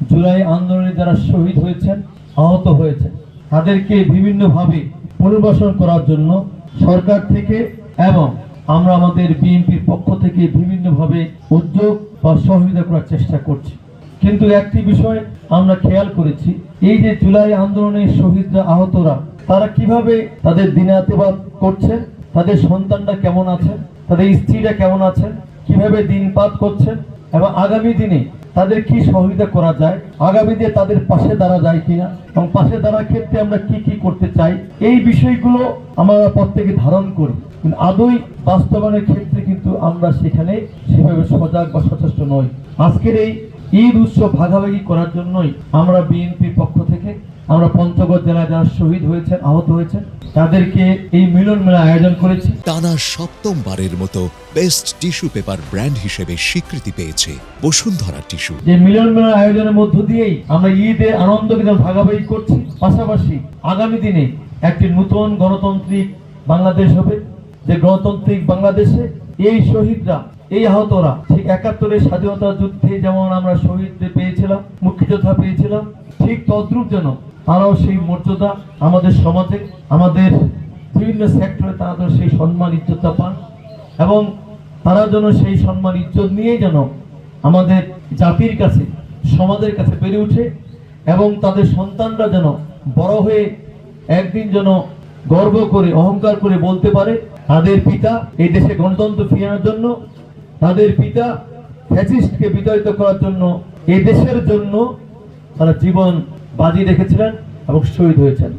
জুলাই আন্দোলনে যারা শহীদ হয়েছেন, আহত হয়েছেন, তাদেরকে বিভিন্নভাবে পুনর্বাসন করার জন্য সরকার থেকে এবং আমরা আমাদের বিএনপির পক্ষ থেকে বিভিন্নভাবে উদ্যোগ বা সহযোগিতা করার চেষ্টা করছি। কিন্তু একটি বিষয় আমরা খেয়াল করেছি, এই যে জুলাই আন্দোলনের শহীদরা, আহতরা, তারা কিভাবে তাদের দিনাতিপাত করছেন, তাদের সন্তানরা কেমন আছেন, তাদের স্ত্রীরা কেমন আছেন, কিভাবে দিনপাত করছেন এবং আগামী দিনে তাদের কি সহযোগিতা করা যায়, আগামী দিনে তাদের পাশে দাঁড়া যায় কিনা এবং পাশে দাঁড়ার ক্ষেত্রে আমরা কি কি করতে চাই, এই বিষয়গুলো আমরা প্রত্যেকে ধারণ করি। কিন্তু আদৌ বাস্তবায়নের ক্ষেত্রে কিন্তু আমরা সেখানে সেভাবে সজাগ বা সচেষ্ট নই। আজকের এই ঈদ উৎসব ভাগাভাগি করার জন্যই আমরা বিএনপির পক্ষ থেকে আমরা পঞ্চগড় জেলায় যারা শহীদ হয়েছেন, আহত হয়েছেন, তাদেরকে এই মিলন মেলা আয়োজন করেছি। টানা সপ্তমবারের মতো বেস্ট টিস্যু পেপার ব্র্যান্ড হিসেবে স্বীকৃতি পেয়েছে বসুন্ধরা টিস্যু। যে মিলন মেলা আয়োজনের মধ্য দিয়েই আমরা ঈদের আনন্দকে ভাগাভাগি করছি, পাশাপাশি আগামী দিনে একটি নতুন গণতান্ত্রিক বাংলাদেশ হবে, যে গণতান্ত্রিক বাংলাদেশে এই শহীদরা, এই আহতরা ঠিক ৭১-এর স্বাধীনতা যুদ্ধে যেমন আমরা শহীদদের পেয়েছিলাম, মুক্তিযোদ্ধা পেয়েছিলাম, ঠিক তদ্রূপ যেন তারাও সেই মর্যাদা আমাদের সমাজে, আমাদের বিভিন্ন সেক্টরে তারা সেই সম্মান ইজ্জতটা পান এবং তারা যেন সেই সম্মান ইজ্জত নিয়েই যেন আমাদের জাতির কাছে, সমাজের কাছে বেড়ে ওঠে এবং তাদের সন্তানরা যেন বড় হয়ে একদিন যেন গর্ব করে, অহংকার করে বলতে পারে তাদের পিতা এই দেশে গণতন্ত্র ফিরিয়ে আনার জন্য, তাদের পিতা ফ্যাসিস্টকে বিতাড়িত করার জন্য, এই দেশের জন্য তারা জীবন বাজি রেখেছিলেন এবং শহীদ হয়েছেন।